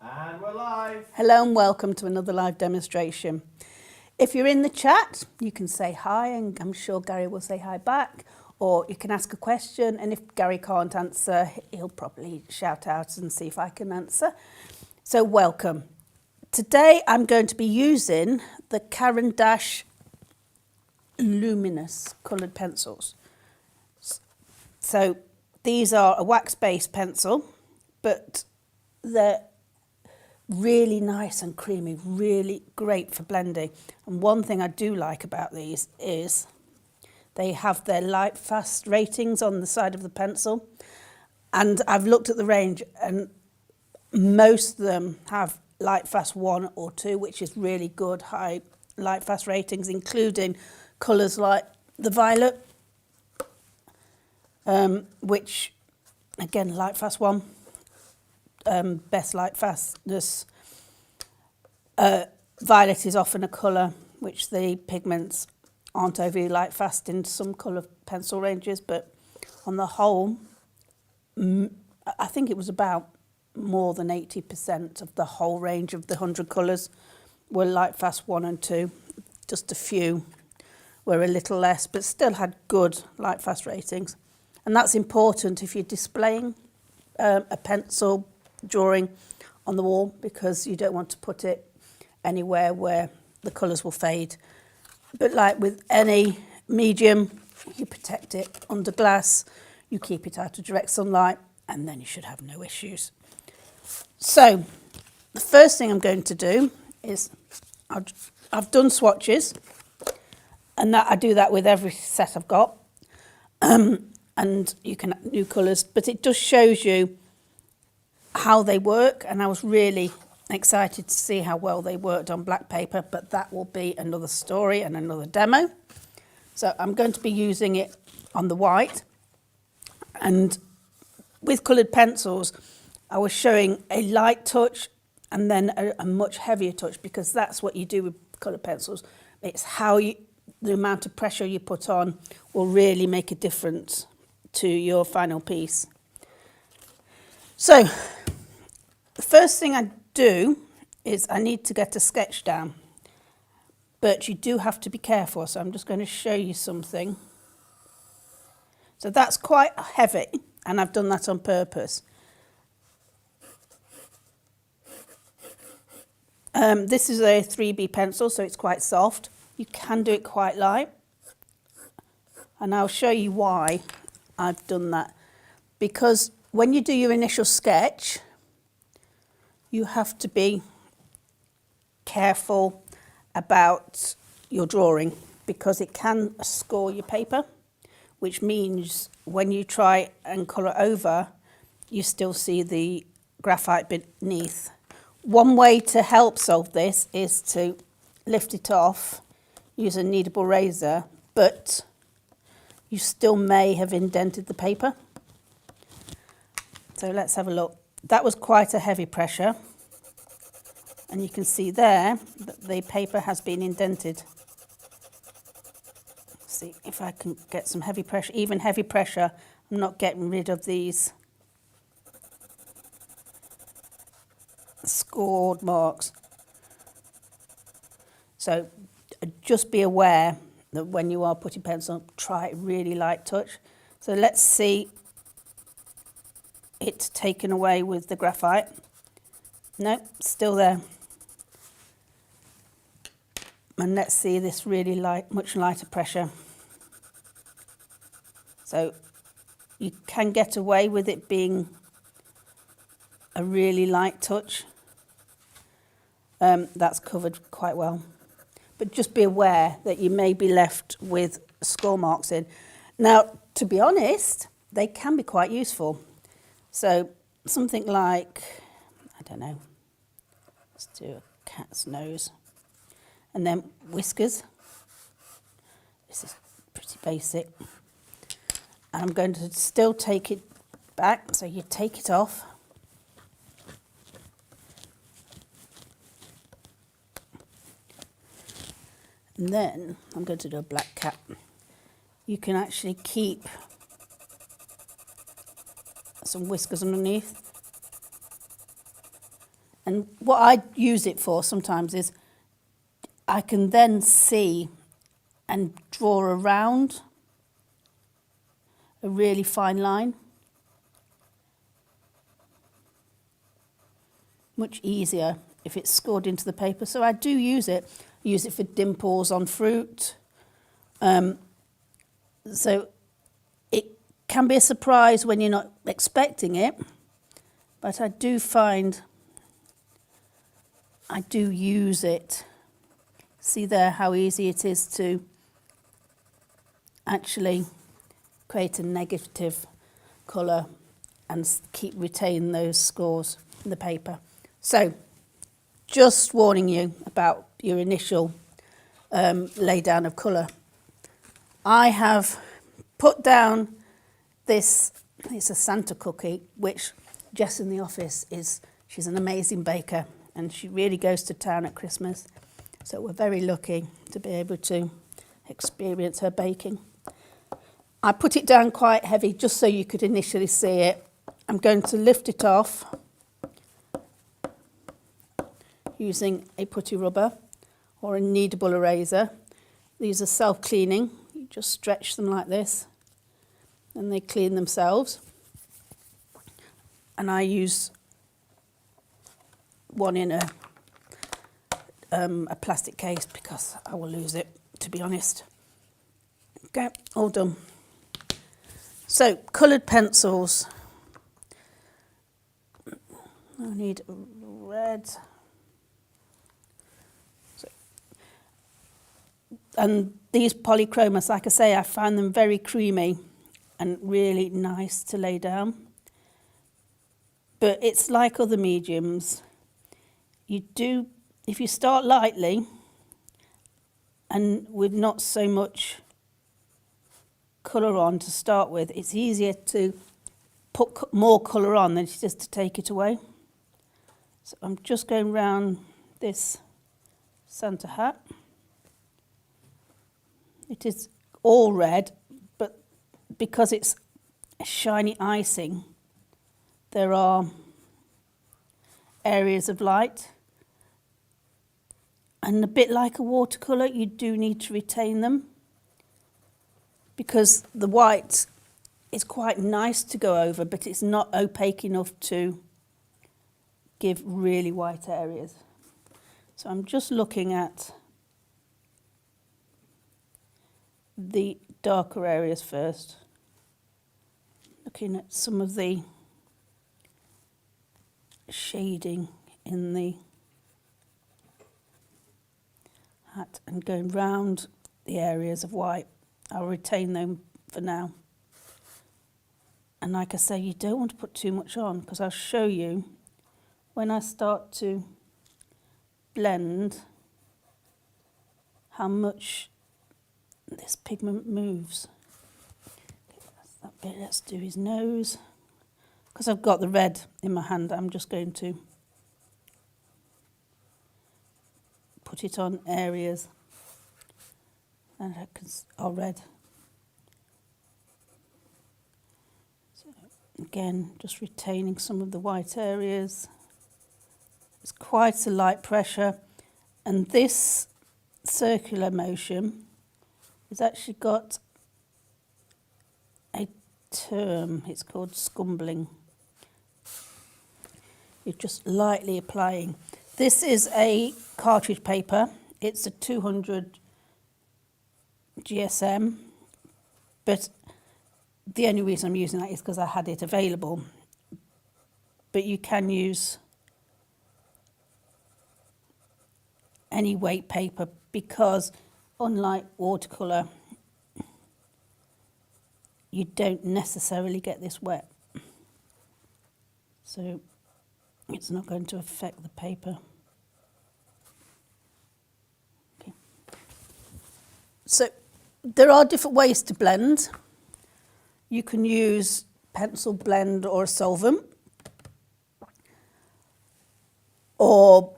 And we're live. Hello and welcome to another live demonstration. If you're in the chat, you can say hi and I'm sure Gary will say hi back, or you can ask a question, and if Gary can't answer, he'll probably shout out and see if I can answer. So welcome. Today I'm going to be using the Caran Luminance coloured pencils. So these are a wax-based pencil, but they're really nice and creamy, really great for blending. And one thing I do like about these is they have their light fast ratings on the side of the pencil. And I've looked at the range and most of them have light fast 1 or 2, which is really good high light fast ratings, including colours like the violet, which again light fast 1. Best light fastness. Violet is often a colour which the pigments aren't overly light fast in some colour pencil ranges, but on the whole, I think it was about more than 80% of the whole range of the 100 colours were light fast 1 and 2. Just a few were a little less, but still had good light fast ratings. And that's important if you're displaying a pencil drawing on the wall, because you don't want to put it anywhere where the colours will fade. But like with any medium, you protect it under glass, you keep it out of direct sunlight, and then you should have no issues. So the first thing I'm going to do is I've done swatches, and that I do that with every set I've got, and you can add new colours, but it just shows you how they work, and I was really excited to see how well they worked on black paper, but that will be another story and another demo. So I'm going to be using it on the white, and with coloured pencils I was showing a light touch and then a much heavier touch, because that's what you do with coloured pencils. It's how the amount of pressure you put on will really make a difference to your final piece. So the first thing I do is I need to get a sketch down, but you do have to be careful, so I'm just going to show you something. So that's quite heavy, and I've done that on purpose. This is a 3B pencil, so it's quite soft. You can do it quite light, and I'll show you why I've done that. Because when you do your initial sketch, you have to be careful about your drawing, because it can score your paper, which means when you try and colour over, you still see the graphite beneath. One way to help solve this is to lift it off, use a kneadable razor, but you still may have indented the paper. So let's have a look. That was quite a heavy pressure, and you can see there that the paper has been indented. Let's see if I can get some heavy pressure. Even heavy pressure, I'm not getting rid of these scored marks. So just be aware that when you are putting pencil, try a really light touch. So let's see it taken away with the graphite. No, still there. And let's see this really light, much lighter pressure. So you can get away with it being a really light touch. That's covered quite well. But just be aware that you may be left with score marks in. Now, to be honest, they can be quite useful. So something like, I don't know, let's do a cat's nose. And then whiskers. This is pretty basic. And I'm going to still take it back, so you take it off. And then I'm going to do a black cat. You can actually keep some whiskers underneath. And what I use it for sometimes is I can then see and draw around a really fine line. Much easier if it's scored into the paper. So I do use it. I use it for dimples on fruit. So it can be a surprise when you're not expecting it, but I do find I do use it. See there how easy it is to actually create a negative colour and retain those scores in the paper. So just warning you about your initial lay down of colour. I have put down this, it's a Santa cookie, which Jess in the office she's an amazing baker and she really goes to town at Christmas. So we're very lucky to be able to experience her baking. I put it down quite heavy just so you could initially see it. I'm going to lift it off using a putty rubber or a kneadable eraser. These are self-cleaning. You just stretch them like this and they clean themselves. And I use one in a plastic case because I will lose it, to be honest. Okay, all done. So, coloured pencils. I need red. And these polychromos, like I say, I find them very creamy and really nice to lay down. But it's like other mediums. If you start lightly and with not so much colour on to start with, it's easier to put more colour on than it is to take it away. So I'm just going round this Santa hat. It is all red, but because it's a shiny icing, there are areas of light. And a bit like a watercolour, you do need to retain them because the white is quite nice to go over, but it's not opaque enough to give really white areas. So I'm just looking at the darker areas first, looking at some of the shading in the hat and going round the areas of white. I'll retain them for now. And like I say, you don't want to put too much on because I'll show you when I start to blend how much this pigment moves. Okay, that's that bit. Let's do his nose. Because I've got the red in my hand, I'm just going to put it on areas that are red. So again, just retaining some of the white areas. It's quite a light pressure, and this circular motion has actually got a term. It's called scumbling. You're just lightly applying. This is a cartridge paper. It's a 200 GSM, but the only reason I'm using that is because I had it available. But you can use any weight paper because unlike watercolour, you don't necessarily get this wet. So it's not going to affect the paper. Okay. So there are different ways to blend. You can use pencil blend or a solvent, or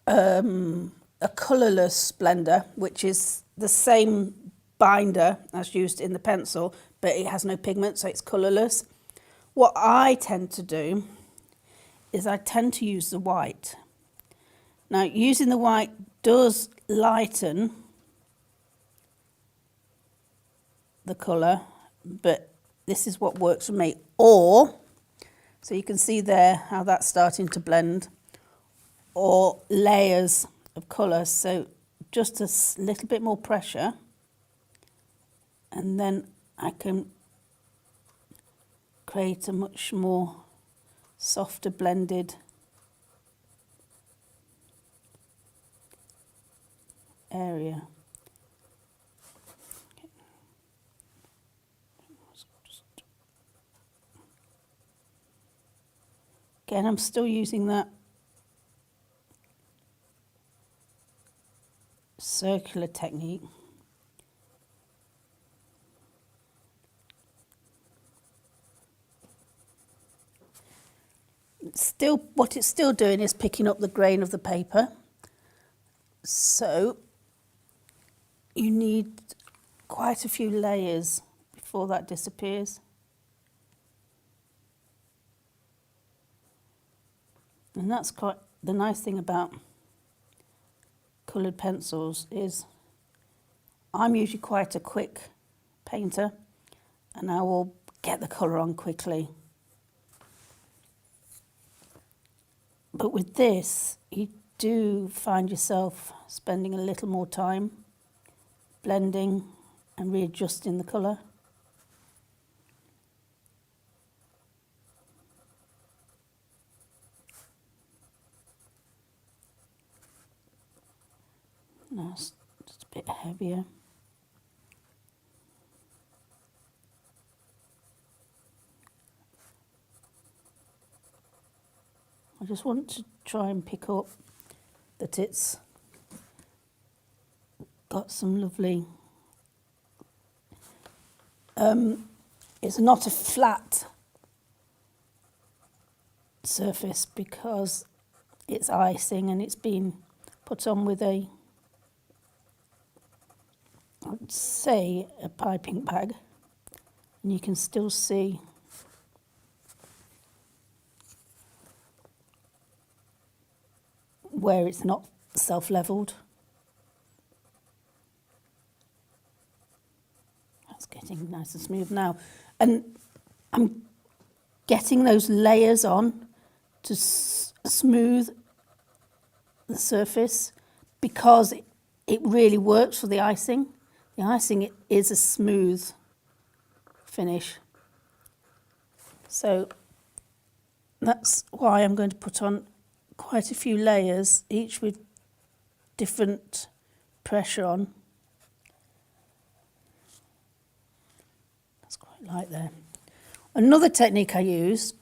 a colourless blender, which is the same binder as used in the pencil, but it has no pigment, so it's colourless. What I tend to do is I tend to use the white. Now, using the white does lighten the colour, but this is what works for me. Or, so you can see there how that's starting to blend, or layers of colour. So just a little bit more pressure, and then I can create a much more softer blended area. Again, I'm still using that circular technique. Still, what it's still doing is picking up the grain of the paper. So you need quite a few layers before that disappears. And that's quite the nice thing about coloured pencils is I'm usually quite a quick painter, and I will get the colour on quickly. But with this, you do find yourself spending a little more time blending and readjusting the colour. Now it's just a bit heavier. I just want to try and pick up that it's got some lovely, it's not a flat surface because it's icing and it's been put on with a, I'd say, a piping bag, and you can still see where it's not self-levelled. That's getting nice and smooth now. And I'm getting those layers on to smooth the surface because it really works for the icing. The icing is a smooth finish. So that's why I'm going to put on quite a few layers, each with different pressure on. That's quite light there. Another technique I use,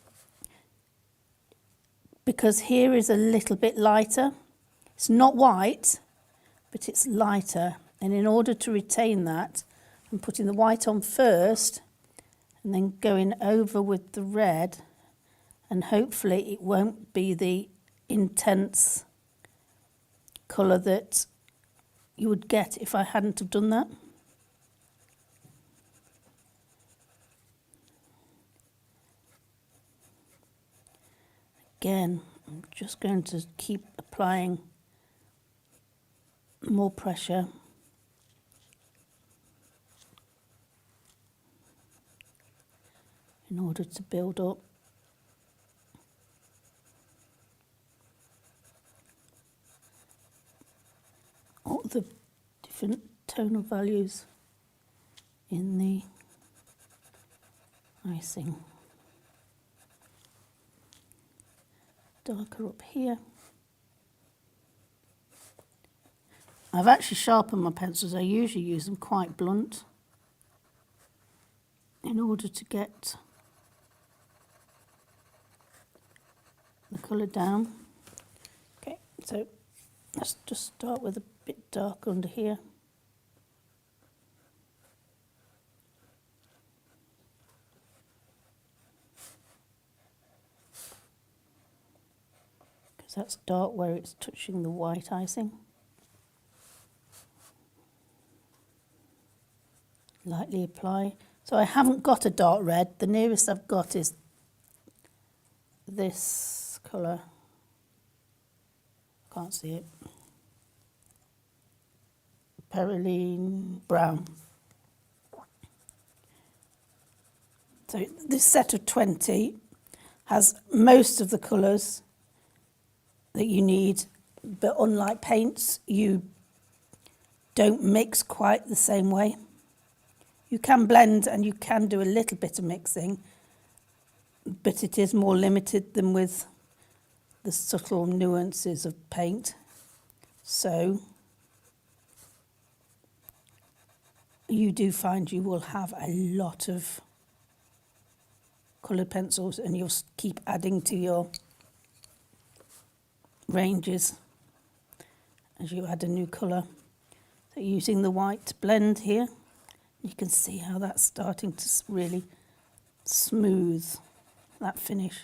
because here is a little bit lighter, it's not white, but it's lighter, and in order to retain that, I'm putting the white on first and then going over with the red, and hopefully it won't be the intense colour that you would get if I hadn't have done that. Again, I'm just going to keep applying more pressure. In order to build up all the different tonal values in the icing. Darker up here. I've actually sharpened my pencils. I usually use them quite blunt in order to get the colour down. Okay, so let's just start with a bit dark under here. Because that's dark where it's touching the white icing. Lightly apply. So I haven't got a dark red. The nearest I've got is this next colour. Can't see it. Perylene brown. So this set of 20 has most of the colours that you need, but unlike paints, you don't mix quite the same way. You can blend and you can do a little bit of mixing, but it is more limited than with the subtle nuances of paint. So you do find you will have a lot of coloured pencils, and you'll keep adding to your ranges as you add a new colour. So using the white blend here, you can see how that's starting to really smooth that finish.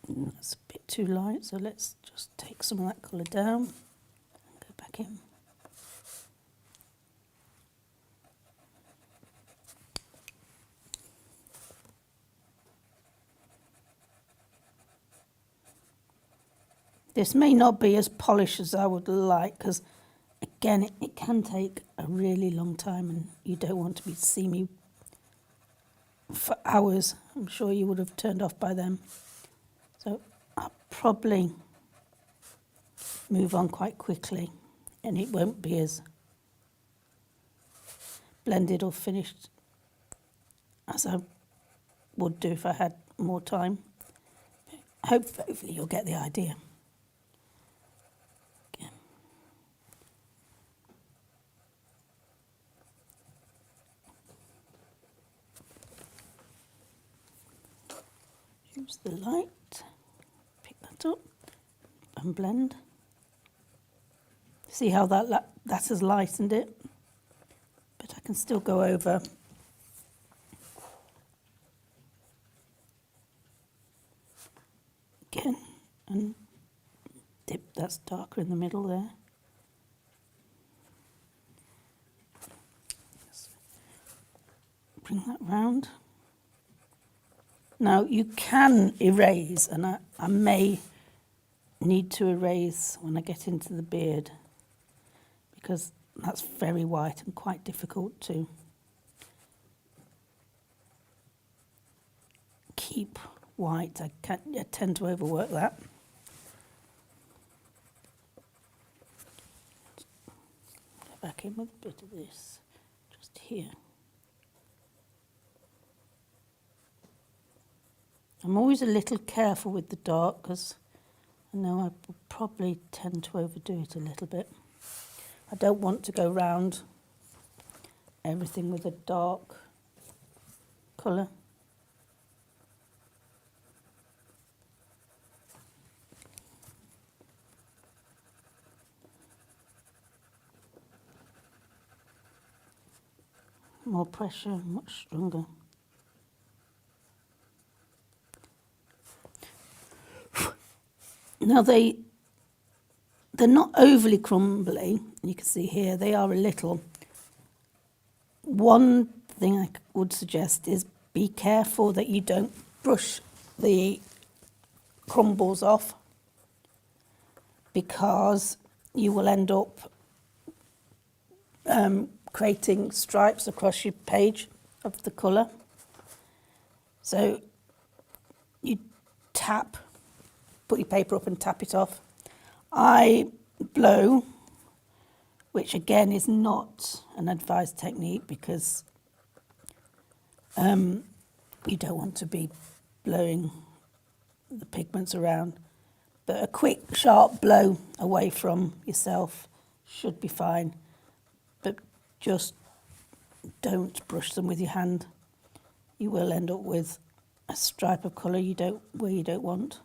That's a bit too light, so let's just take some of that colour down and go back in. This may not be as polished as I would like, because again, it can take a really long time, and you don't want to be see me for hours. I'm sure you would have turned off by then. So I'll probably move on quite quickly, and it won't be as blended or finished as I would do if I had more time. Hopefully you'll get the idea. Use the light, pick that up and blend. See how that has lightened it, but I can still go over again and dip. That's darker in the middle there. Just bring that round. Now you can erase, and I may need to erase when I get into the beard, because that's very white and quite difficult to keep white. I tend to overwork that. Go back in with a bit of this, just here. I'm always a little careful with the dark, because I know I will probably tend to overdo it a little bit. I don't want to go round everything with a dark colour. More pressure, much stronger. Now they're not overly crumbly. You can see here they are a little. One thing I would suggest is be careful that you don't brush the crumbles off, because you will end up creating stripes across your page of the colour. So you tap, put your paper up and tap it off. I blow, which again is not an advised technique, because you don't want to be blowing the pigments around. But a quick, sharp blow away from yourself should be fine. But just don't brush them with your hand. You will end up with a stripe of colour where you don't want.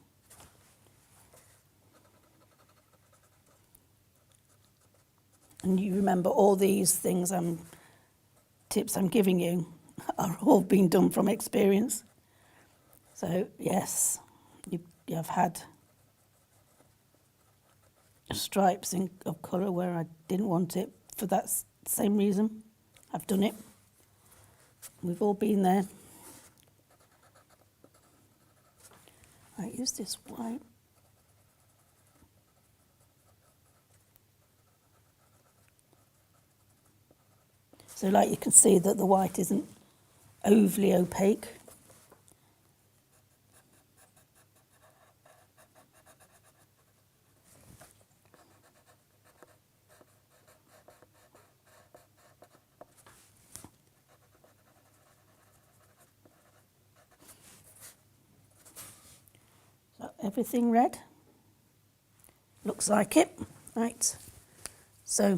And you remember, all these things, tips I'm giving you are all being done from experience. So yes, you have had stripes of colour where I didn't want it for that same reason. I've done it. We've all been there. Right, use this white. So like you can see that the white isn't overly opaque. So everything red. Looks like it. Right. So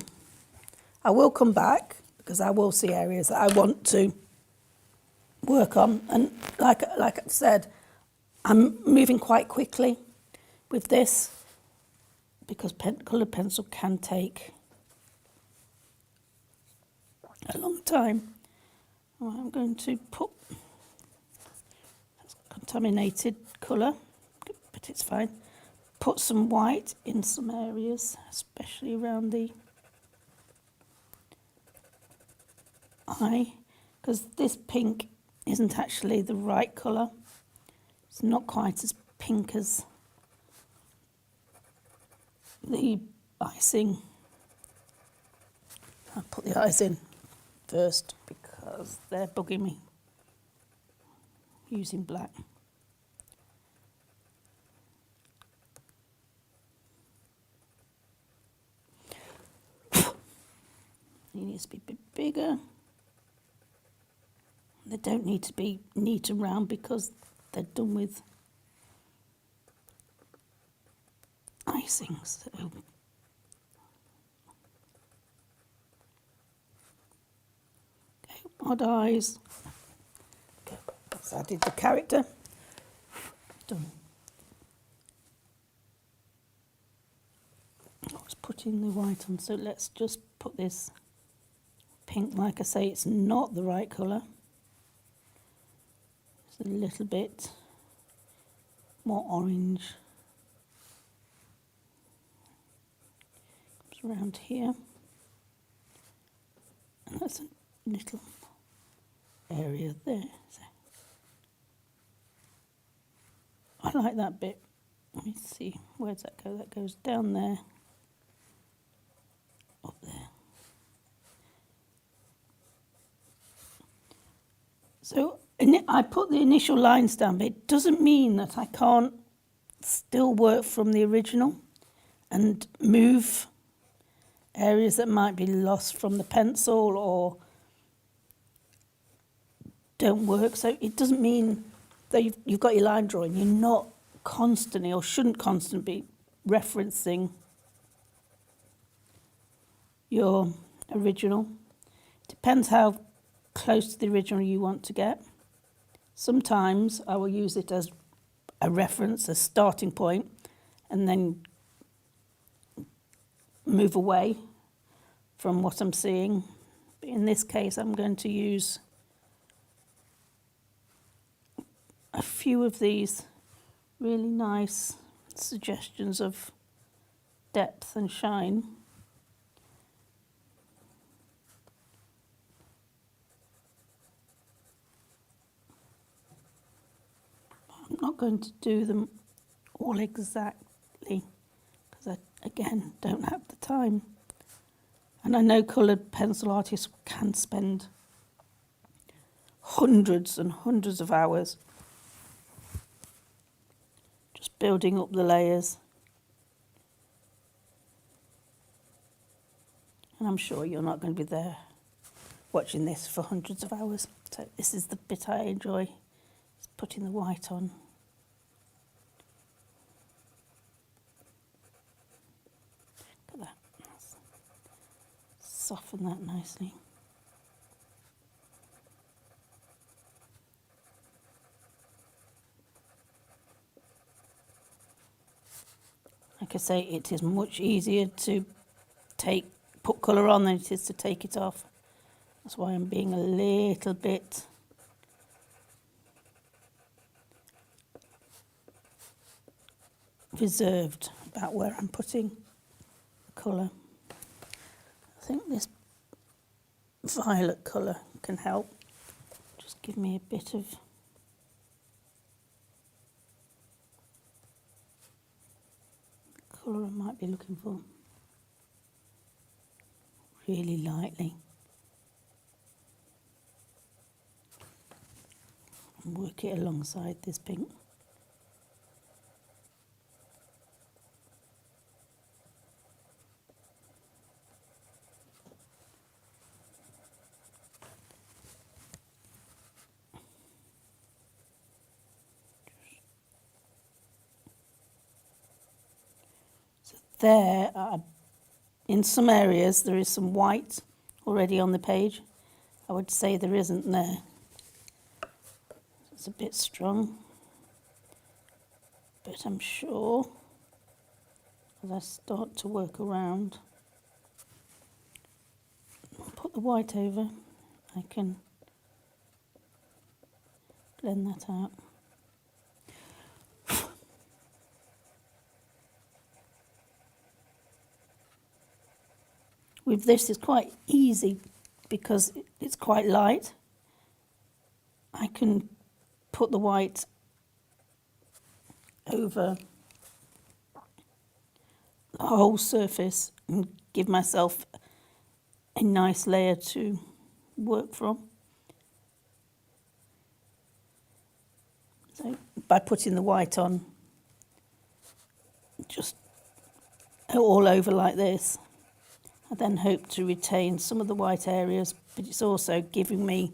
I will come back because I will see areas that I want to work on. And like I said, I'm moving quite quickly with this because coloured pencil can take a long time. I'm going to put contaminated colour, but it's fine. Put some white in some areas, especially around the eye, because this pink isn't actually the right colour. It's not quite as pink as the icing. I'll put the eyes in first because they're bugging me using black. It needs to be a bit bigger. They don't need to be neat and round because they're done with icing. So okay, odd eyes. Okay, so I did the character. Done. I was putting the white on, so let's just put this pink. Like I say, it's not the right colour. It's a little bit more orange. Comes around here. And that's a little area there. So I like that bit. Let me see, where does that go? That goes down there, up there. So I put the initial lines down, but it doesn't mean that I can't still work from the original and move areas that might be lost from the pencil or don't work. So it doesn't mean that you've got your line drawing. You're not constantly or shouldn't constantly be referencing your original. Depends how close to the original you want to get. Sometimes I will use it as a reference, a starting point, and then move away from what I'm seeing. But in this case, I'm going to use a few of these really nice suggestions of depth and shine. I'm not going to do them all exactly because I, again, don't have the time. And I know coloured pencil artists can spend hundreds and hundreds of hours just building up the layers. And I'm sure you're not going to be there watching this for hundreds of hours. So this is the bit I enjoy, is putting the white on. Look at that. Soften that nicely. Like I say, it is much easier to put colour on than it is to take it off. That's why I'm being a little bit reserved about where I'm putting the colour. I think this violet colour can help. give me a bit of colour I might be looking for. Really lightly. And work it alongside this pink. So there are, in some areas there is some white already on the page. I would say there isn't there. It's a bit strong, but I'm sure as I start to work around, I'll put the white over, I can blend that out. With this it's quite easy because it's quite light. I can put the white over the whole surface and give myself a nice layer to work from. So by putting the white on just all over like this, I then hope to retain some of the white areas, but it's also giving me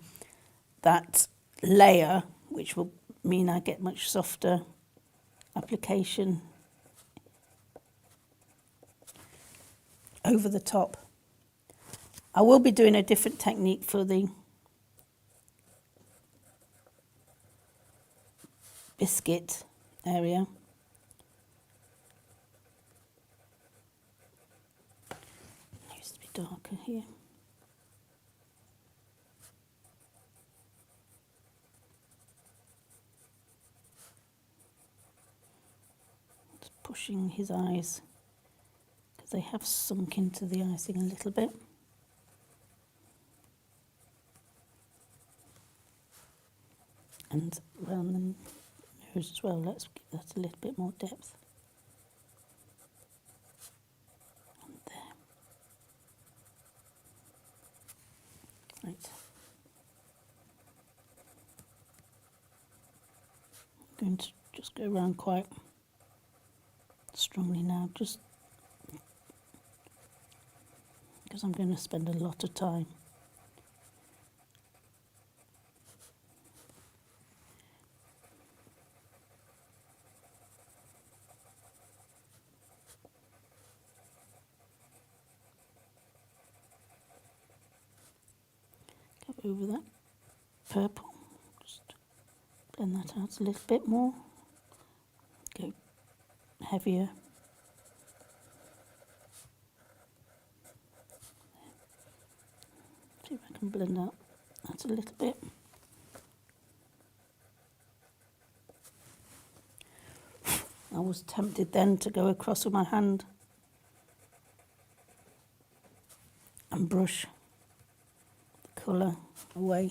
that layer which will mean I get much softer application over the top. I will be doing a different technique for the biscuit area. It used to be darker here. Just pushing his eyes because they have sunk into the icing a little bit. And around the nose as well, let's give that a little bit more depth. And there. Right. I'm going to just go around quite strongly now, just because I'm going to spend a lot of time. Go over that purple, just blend that out a little bit more, go heavier. See if I can blend out that a little bit. I was tempted then to go across with my hand and brush the colour away.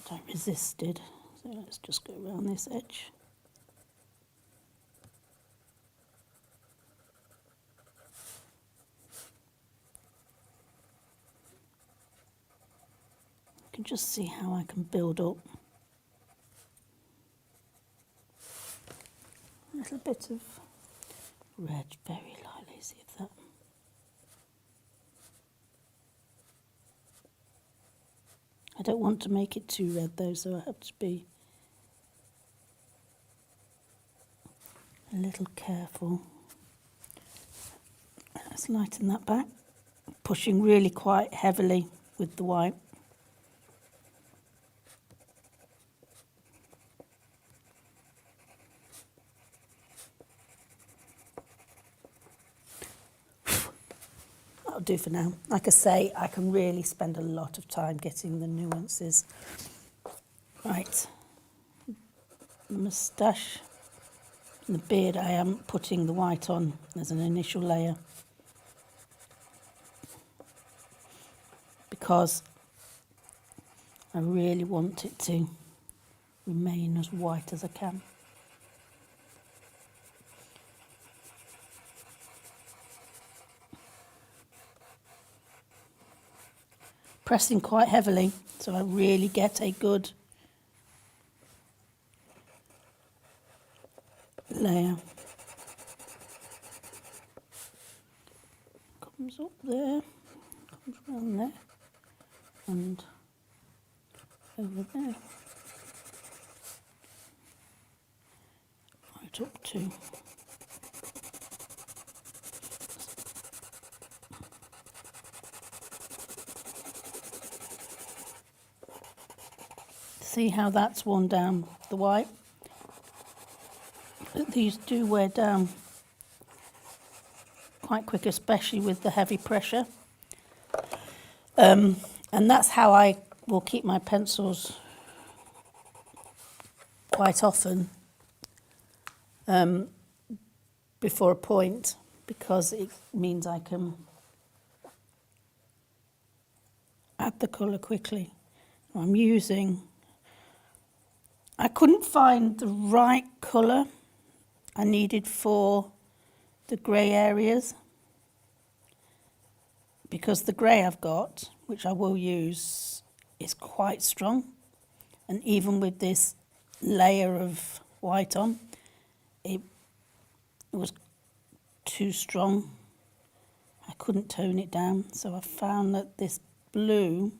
But I resisted, so let's just go around this edge. You can just see how I can build up a little bit of red very lightly, see if that. I don't want to make it too red though, so I have to be a little careful. Let's lighten that back, pushing really quite heavily with the white. That'll do for now. Like I say, I can really spend a lot of time getting the nuances right. Moustache The beard, I am putting the white on as an initial layer because I really want it to remain as white as I can. Pressing quite heavily so I really get a good layer. Comes up there, comes around there, and over there, right up to see how that's worn down the white. But these do wear down quite quick, especially with the heavy pressure. And that's how I will keep my pencils quite often before a point, because it means I can add the colour quickly. I couldn't find the right colour I needed for the grey areas, because the grey I've got, which I will use, is quite strong, and even with this layer of white on, it was too strong. I couldn't tone it down, so I found that this blue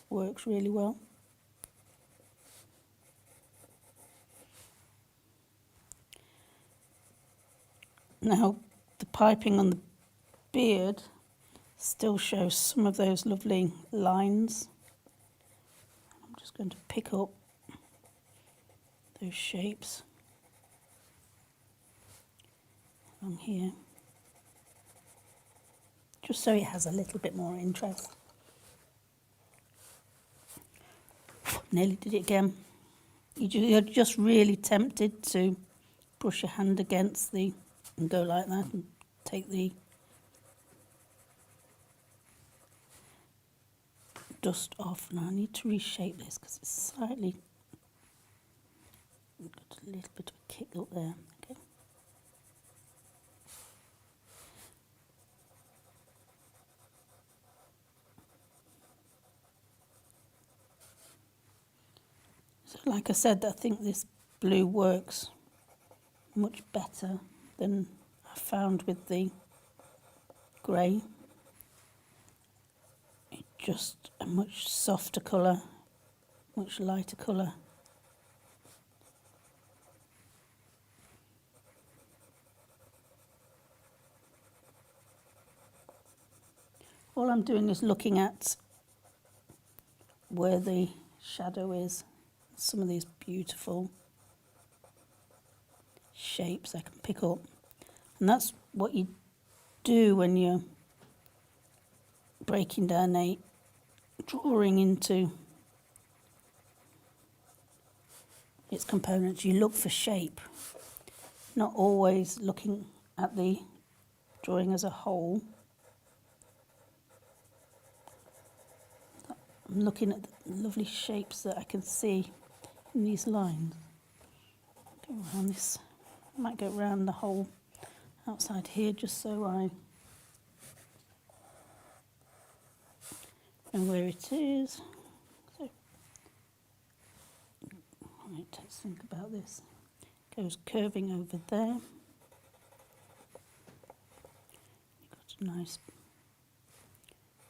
works really well. Now, the piping on the beard still shows some of those lovely lines. I'm just going to pick up those shapes along here, just so it has a little bit more interest. Nearly did it again. You're just really tempted to brush your hand against the and go like that and take the dust off. Now I need to reshape this because it's slightly got a little bit of a kick up there. Okay. So like I said, I think this blue works much better than I found with the grey. It's just a much softer colour, much lighter colour. All I'm doing is looking at where the shadow is. Some of these beautiful shapes I can pick up, and that's what you do when you're breaking down a drawing into its components. You look for shape, not always looking at the drawing as a whole. I'm looking at the lovely shapes that I can see in these lines. Go around this. I might go around the whole outside here just so I know where it is. So, right, let's think about this. It goes curving over there. You've got a nice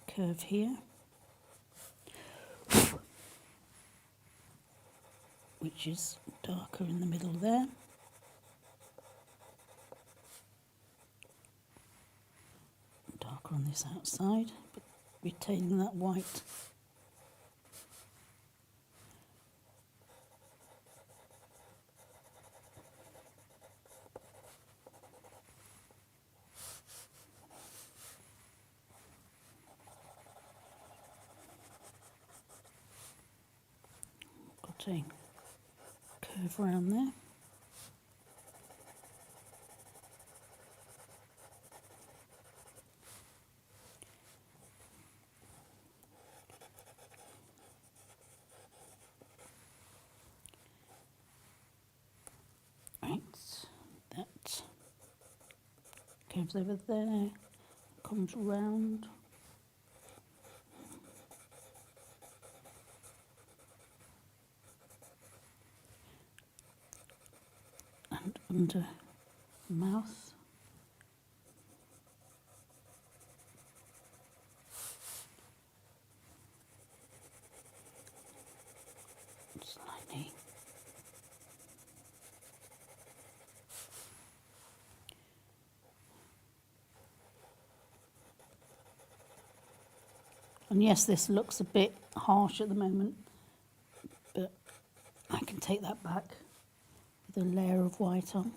curve here, which is darker in the middle there. Darker on this outside, but retaining that white. Got a curve around there. goes over there, comes round. And under the mouth. Slightly. And yes, this looks a bit harsh at the moment, but I can take that back with a layer of white on.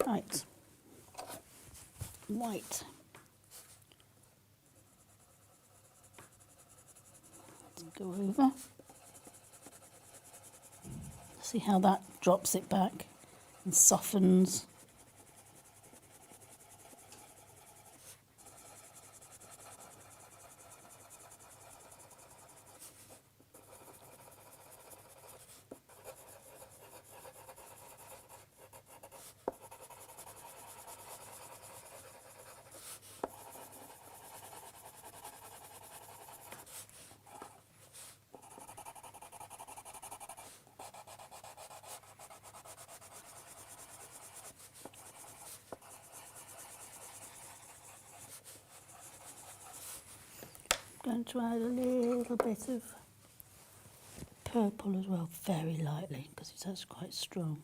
Right, white. Let's go over. See how that drops it back and softens. Going to add a little bit of purple as well, very lightly, because it's actually quite strong.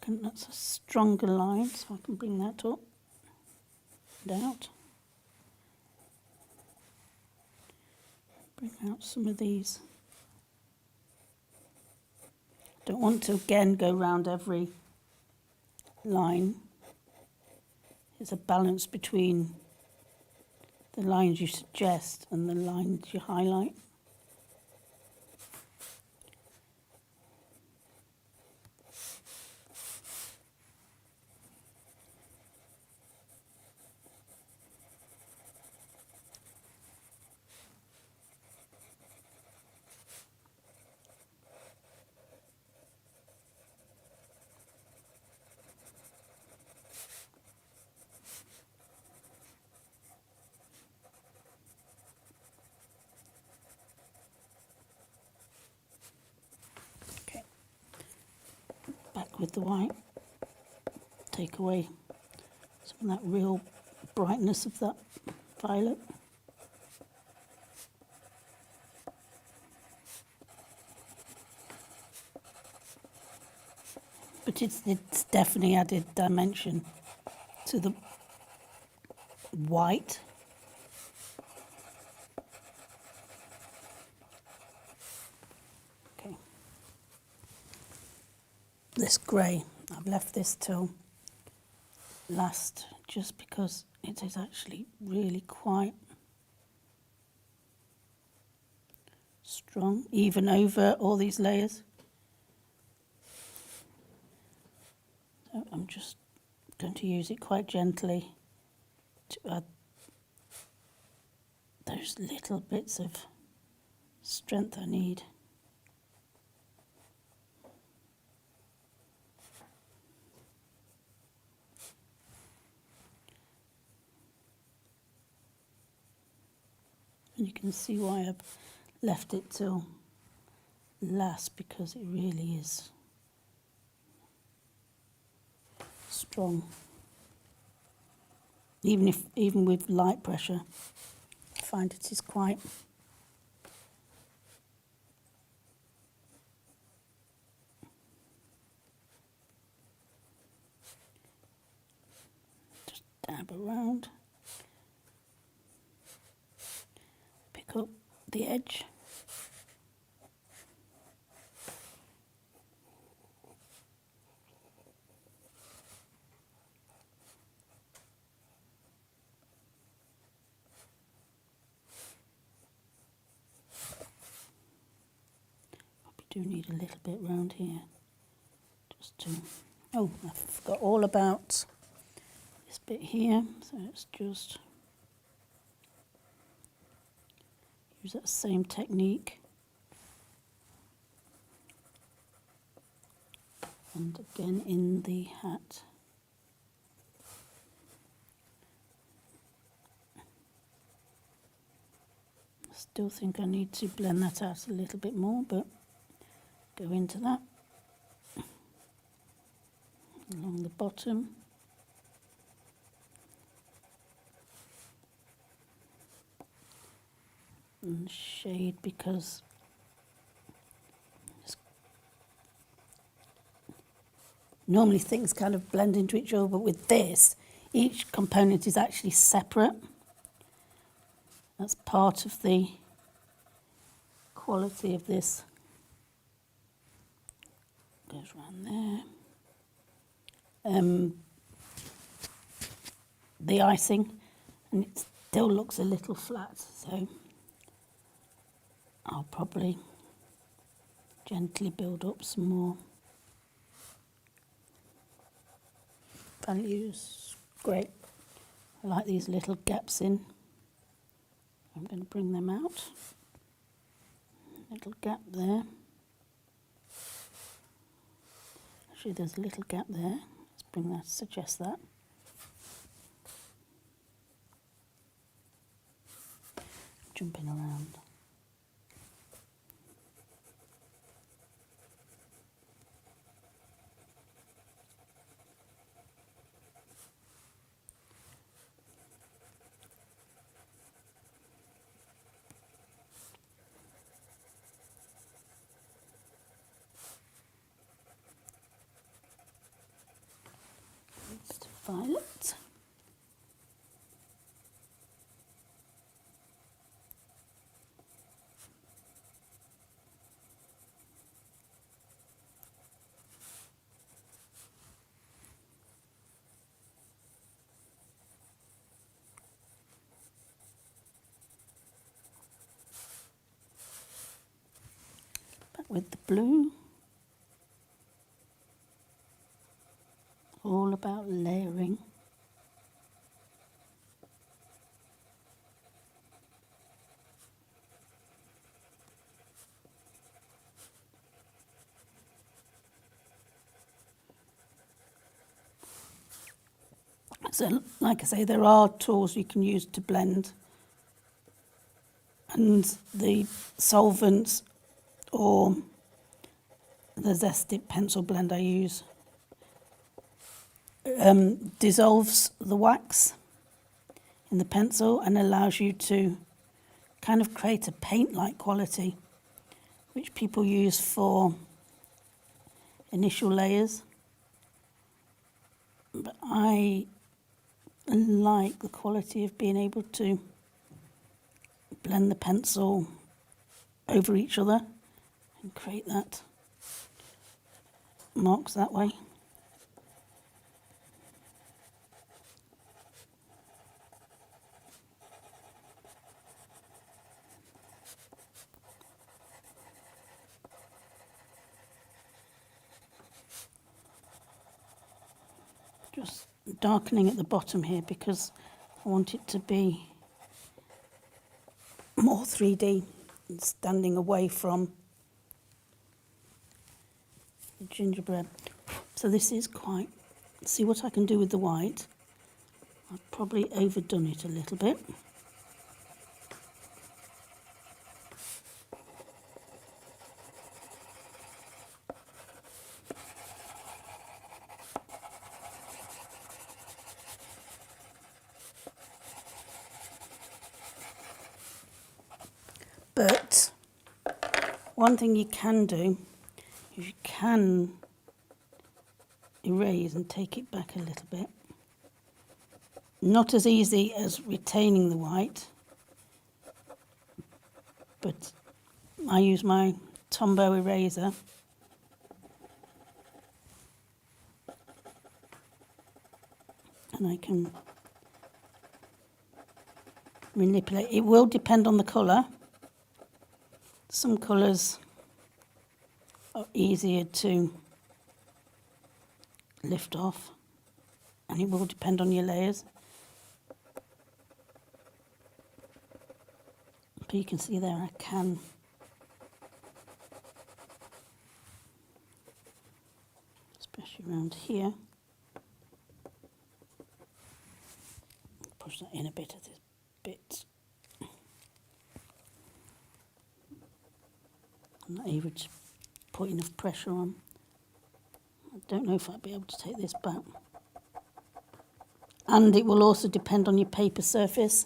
And that's a stronger line, so I can bring that up and out. Bring out some of these. Don't want to again go round every line. It's a balance between the lines you suggest and the lines you highlight. Back with the white, take away some of that real brightness of that violet. But it's definitely added dimension to the white. Okay. This grey, I've left this till last just because it is actually really quite strong, even over all these layers. So I'm just going to use it quite gently to add those little bits of strength I need. And you can see why I've left it till last, because it really is strong. even with light pressure, I find it is quite just dab around, pick up the edge. Do need a little bit round here, just to, oh, I forgot all about this bit here, so let's just use that same technique, and again in the hat. I still think I need to blend that out a little bit more, but go into that along the bottom, and shade, because normally things kind of blend into each other, but with this each component is actually separate. That's part of the quality of this. Goes around there. The icing, and it still looks a little flat, so I'll probably gently build up some more values. Great. I like these little gaps in. I'm going to bring them out. Little gap there. Actually, there's a little gap there. Let's bring that, suggest that. Jumping around. Violet. Back with the blue. All about layering. So, like I say, there are tools you can use to blend, and the solvents or the zested pencil blend I use dissolves the wax in the pencil and allows you to kind of create a paint-like quality, which people use for initial layers. But I like the quality of being able to blend the pencil over each other and create that marks that way. Just darkening at the bottom here because I want it to be more 3D and standing away from the gingerbread. So this is quite, see what I can do with the white. I've probably overdone it a little bit. But one thing you can do is you can erase and take it back a little bit. Not as easy as retaining the white, but I use my Tombow eraser and I can manipulate. It will depend on the colour. Some colours are easier to lift off, and it will depend on your layers. But you can see there I can especially around here push that in a bit of this bit. I'm not able to put enough pressure on. I don't know if I'll be able to take this back. And it will also depend on your paper surface,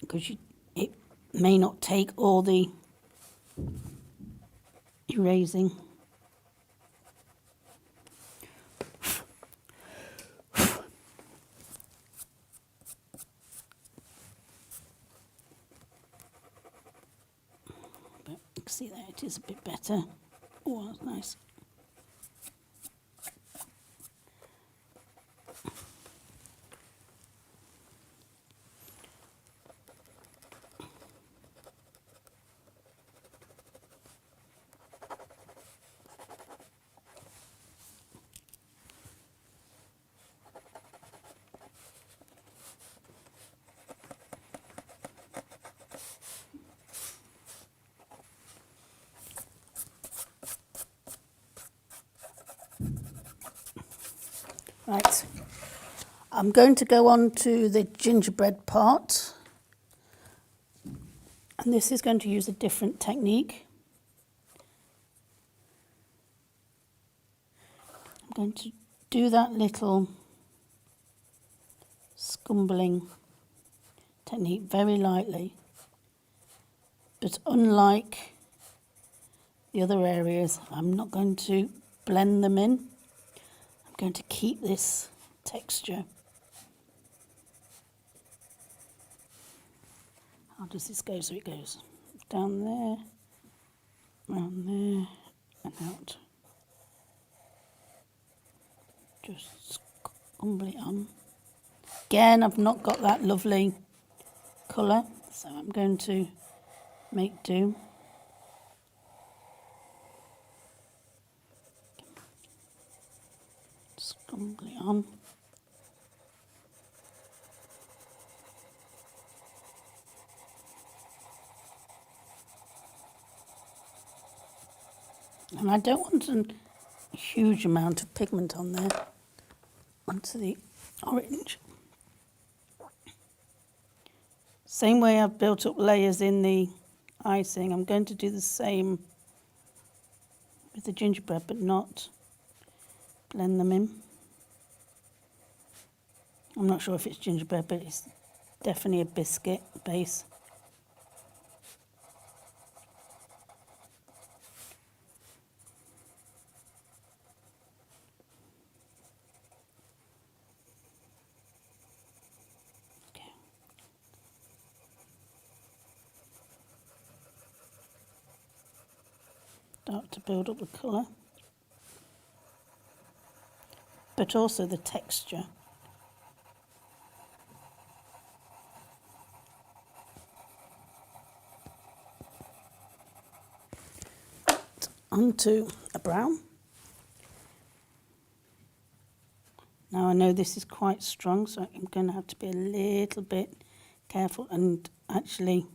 because it may not take all the erasing. But you can see there it is a bit better. Oh, that's nice. Right, I'm going to go on to the gingerbread part, and this is going to use a different technique. I'm going to do that little scumbling technique very lightly, but unlike the other areas, I'm not going to blend them in. I'm going to keep this texture. How does this go? So it goes down there, round there, and out. Just scumble it on. Again, I've not got that lovely colour, so I'm going to make do. Scumble it on. And I don't want a huge amount of pigment on there, onto the orange. Same way I've built up layers in the icing, I'm going to do the same with the gingerbread, but not blend them in. I'm not sure if it's gingerbread, but it's definitely a biscuit base. Okay. Start to build up the colour, but also the texture. Onto a brown. Now I know this is quite strong, so I'm going to have to be a little bit careful and actually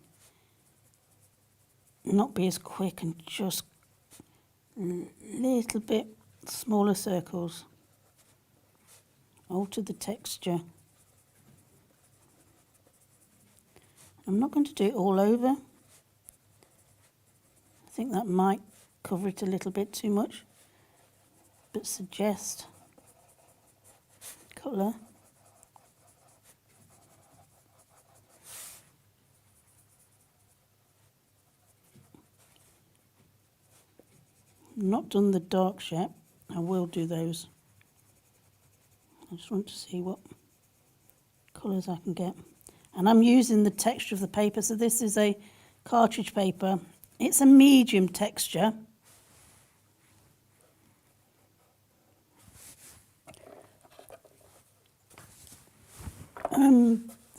not be as quick, and just a little bit smaller circles. Alter the texture. I'm not going to do it all over. I think that might cover it a little bit too much, but suggest colour. Not done the darks yet. I will do those. I just want to see what colours I can get. And I'm using the texture of the paper. So this is a cartridge paper. It's a medium texture.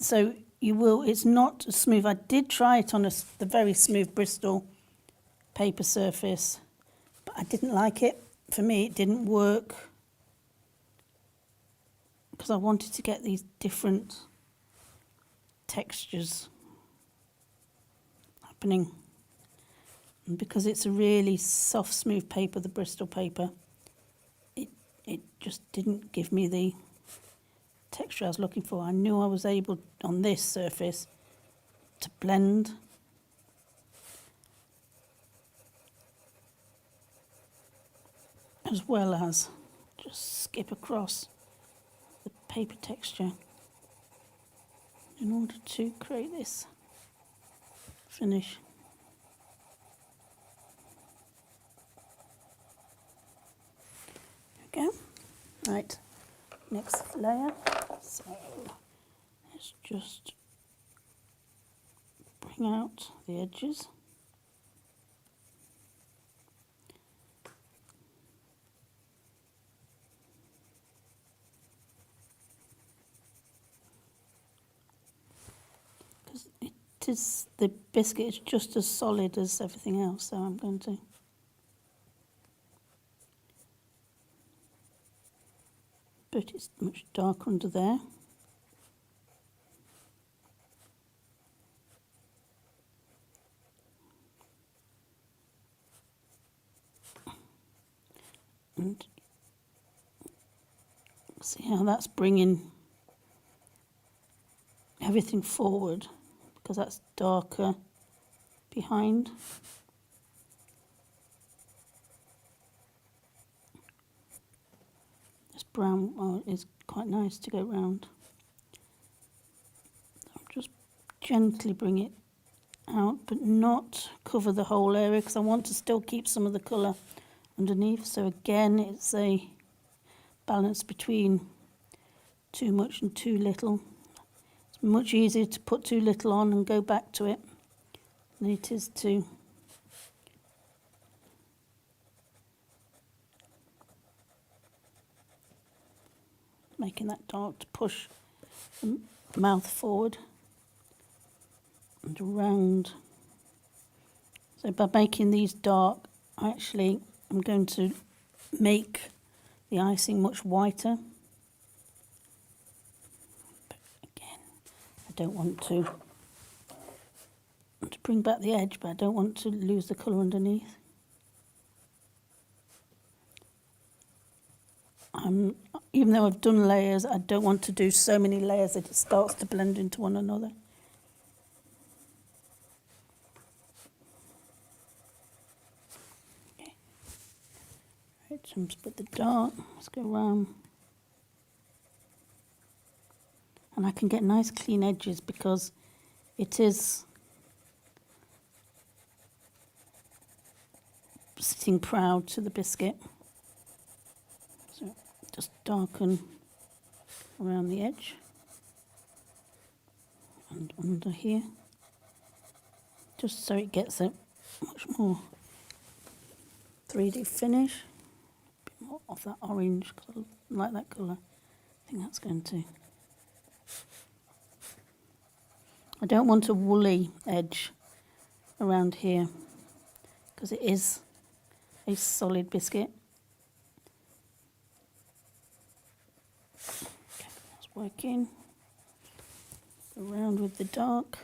So you will, it's not smooth. I did try it on the very smooth Bristol paper surface, but I didn't like it. For me, it didn't work because I wanted to get these different textures happening. And because it's a really soft, smooth paper, the Bristol paper, it just didn't give me the texture I was looking for. I knew I was able on this surface to blend as well as just skip across the paper texture in order to create this finish. There we go. Right, next layer. So let's just bring out the edges. Because it is, the biscuit is just as solid as everything else, so I'm going to but it's much darker under there. And see how that's bringing everything forward, because that's darker behind. This brown is quite nice to go round. I'll just gently bring it out, but not cover the whole area, because I want to still keep some of the colour underneath. So again, it's a balance between too much and too little. It's much easier to put too little on and go back to it than it is to making that dark to push the mouth forward and around. So by making these dark, actually I'm going to make the icing much whiter. But again, I don't want to bring back the edge, but I don't want to lose the colour underneath. Even though I've done layers, I don't want to do so many layers that it starts to blend into one another. Okay. Right, so let's put the dark, let's go around. And I can get nice clean edges because it is sitting proud to the biscuit. So just darken around the edge and under here, just so it gets a much more 3D finish. A bit more of that orange, because I like that colour. I think that's going to... I don't want a woolly edge around here, because it is a solid biscuit. Okay, that's working. Around with the dark.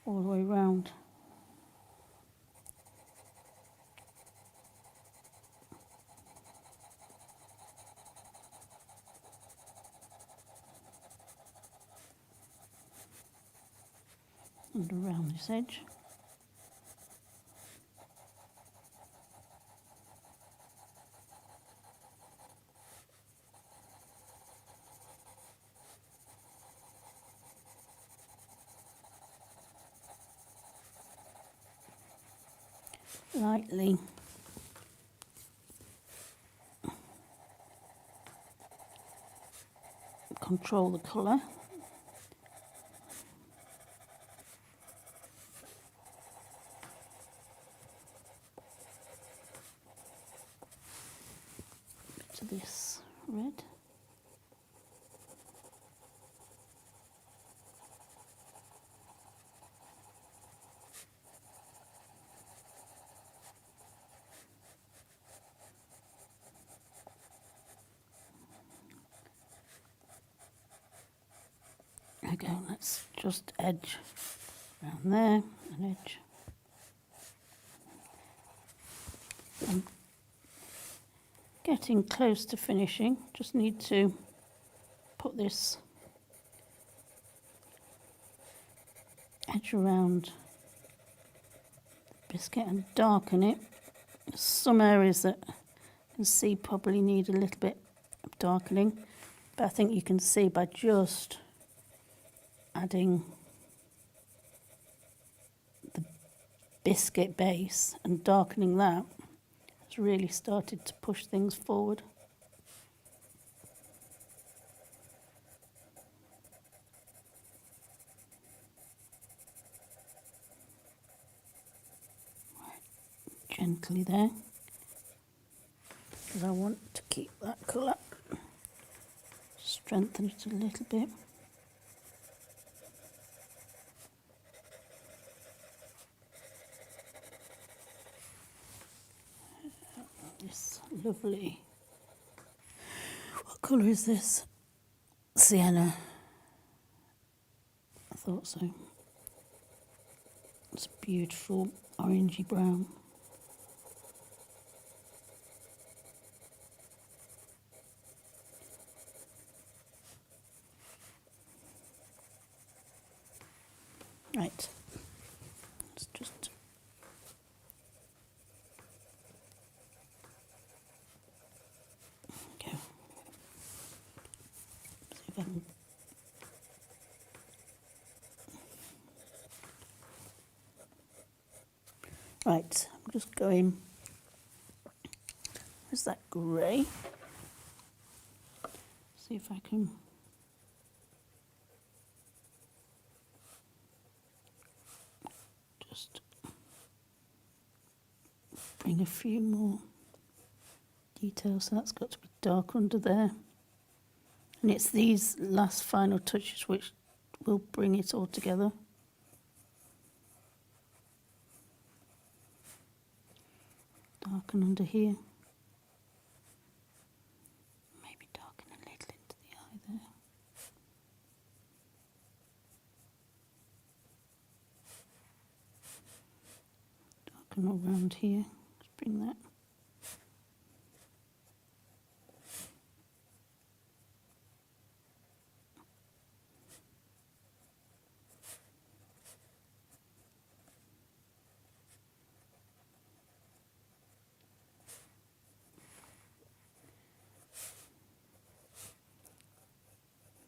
All the way round. And around this edge. lightly control the colour. To this red. Okay, let's just edge around there, an edge. I'm getting close to finishing, just need to put this edge around the biscuit and darken it. Some areas that you can see probably need a little bit of darkening, but I think you can see by just adding the biscuit base and darkening that, it's really started to push things forward. Gently there, because I want to keep that colour, strengthen it a little bit. This lovely, what colour is this? Sienna. I thought so. It's a beautiful orangey brown. Right, let's just go. See if I can. Right, I'm just going. Where's that grey? See if I can. Just bring a few more details. So that's got to be dark under there. And it's these last final touches which will bring it all together. Darken under here. Maybe darken a little into the eye there. Darken all around here. Let's bring that.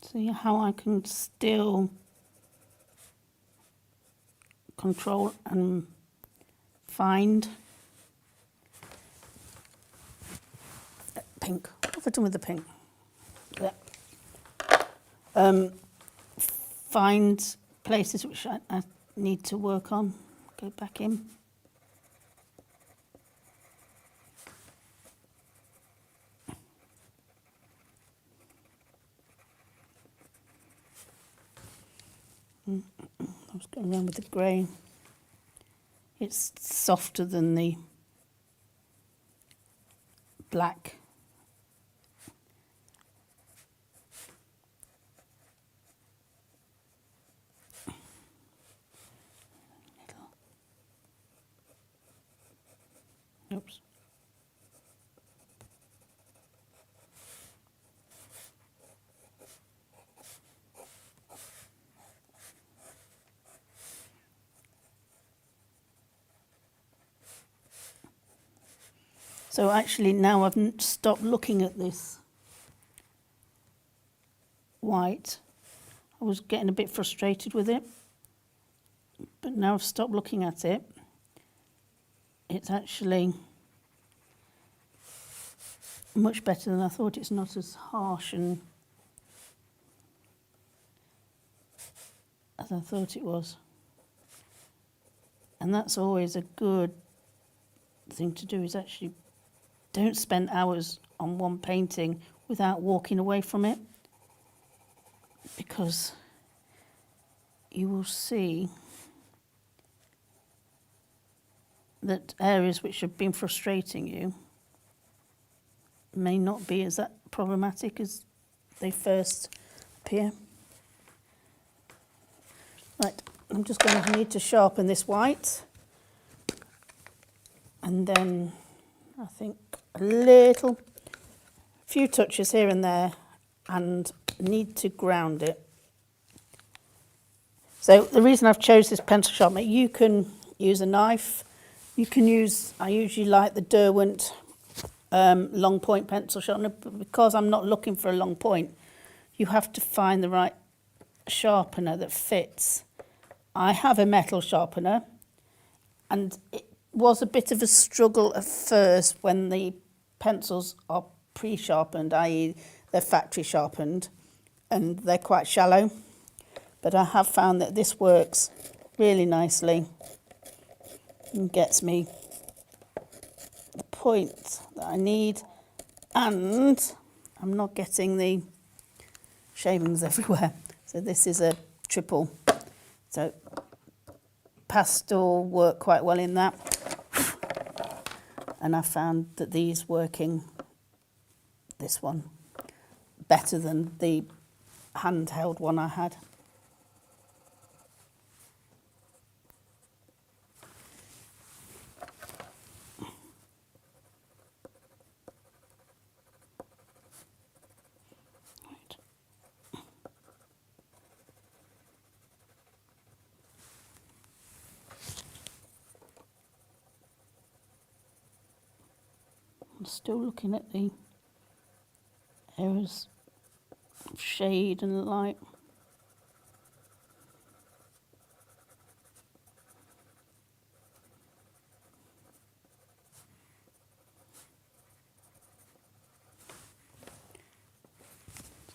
See how I can still control and find pink. What have I done with the pink? Yeah. Find places which I need to work on. Go back in. I was going around with the grey. It's softer than the black. Oops. So actually now I've stopped looking at this white. I was getting a bit frustrated with it, but now I've stopped looking at it. it's actually much better than I thought. It's not as harsh and as I thought it was. And that's always a good thing to do, is actually don't spend hours on one painting without walking away from it, because you will see that areas which have been frustrating you may not be as that problematic as they first appear. Right, I'm just going to need to sharpen this white, and then I think a few touches here and there, and need to ground it. So the reason I've chose this pencil sharpener, you can use a knife, you can use, I usually like the Derwent long point pencil sharpener, but because I'm not looking for a long point, you have to find the right sharpener that fits. I have a metal sharpener, and it was a bit of a struggle at first when the pencils are pre-sharpened, i.e. they're factory sharpened, and they're quite shallow. But I have found that this works really nicely and gets me the point that I need, and I'm not getting the shavings everywhere. So this is a triple. So pastel work quite well in that. And I found that these working, this one, better than the handheld one I had. Right. I'm still looking at the areas of shade and light.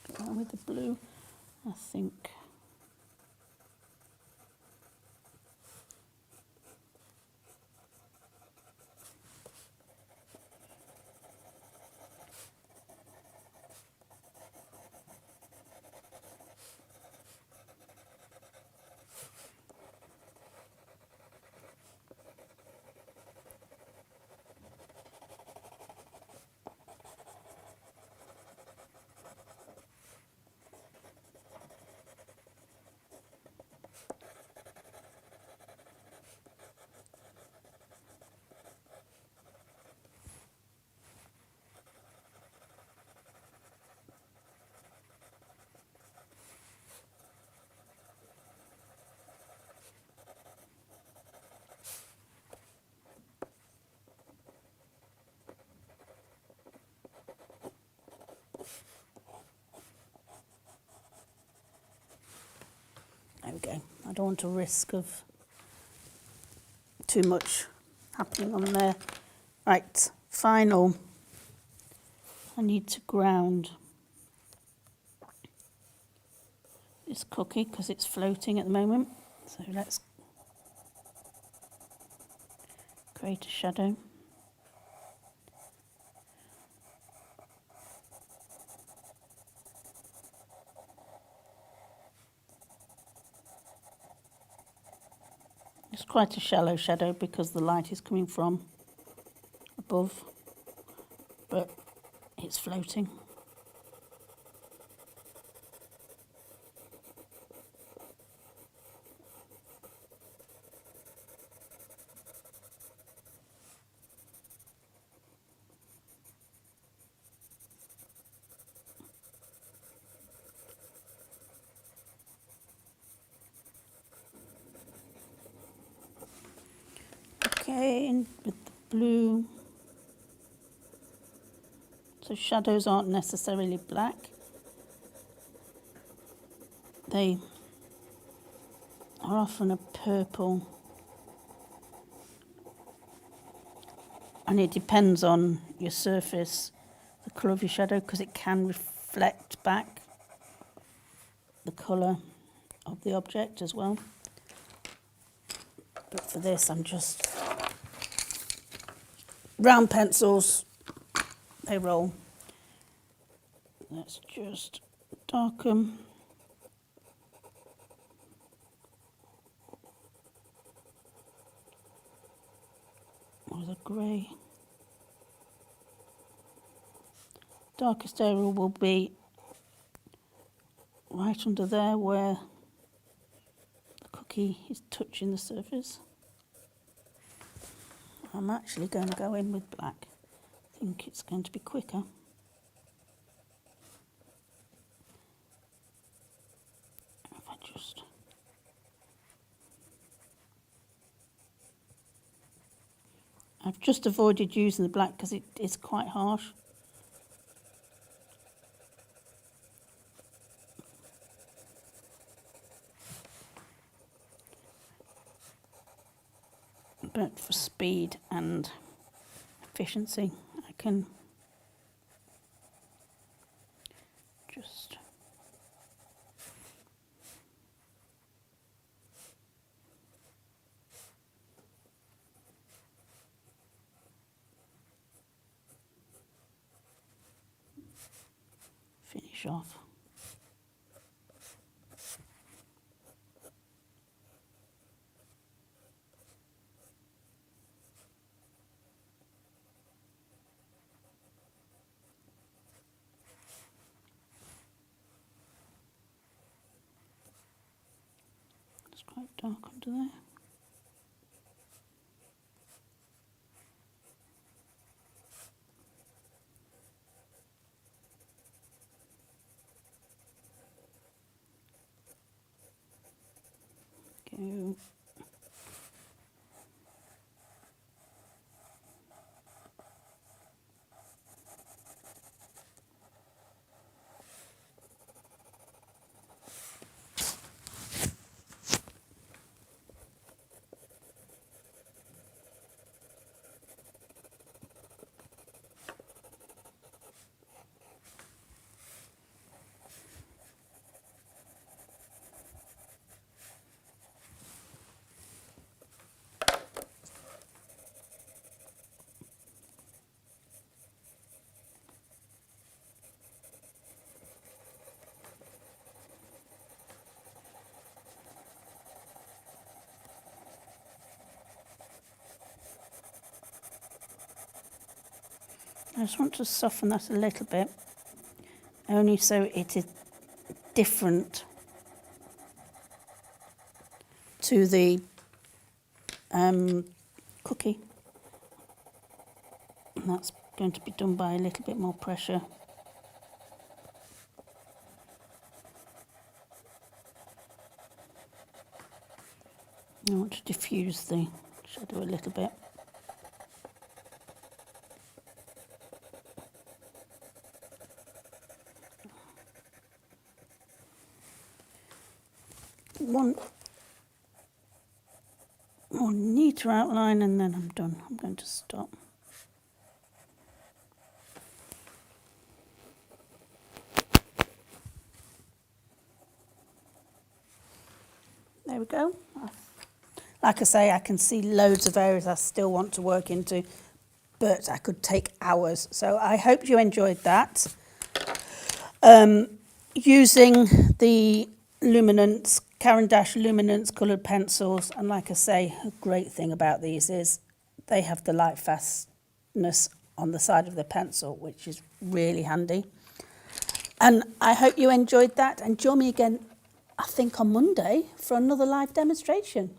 Let's go on with the blue, I think. There we go. I don't want a risk of too much happening on there. Right, final. I need to ground this cookie because it's floating at the moment. So let's create a shadow. It's quite a shallow shadow because the light is coming from above, but it's floating. Okay, and with the blue, so shadows aren't necessarily black. They are often a purple. And it depends on your surface, the colour of your shadow, because it can reflect back the colour of the object as well. But for this, I'm just round pencils, they roll. Let's just darken. With a grey. Darkest area will be right under there where the cookie is touching the surface. I'm actually going to go in with black. I think it's going to be quicker. If I just... I've just avoided using the black because it is quite harsh. But for speed and efficiency, I can just finish off. It's quite dark under there. Go. I just want to soften that a little bit, only so it is different to the cookie. And that's going to be done by a little bit more pressure. I want to diffuse the shadow a little bit. One more neater outline and then I'm done. I'm going to stop. There we go. Like I say, I can see loads of areas I still want to work into, but I could take hours. So I hope you enjoyed that. Using the Caran Luminance coloured pencils, and like I say, a great thing about these is they have the light fastness on the side of the pencil, which is really handy. And I hope you enjoyed that, and join me again, I think on Monday, for another live demonstration.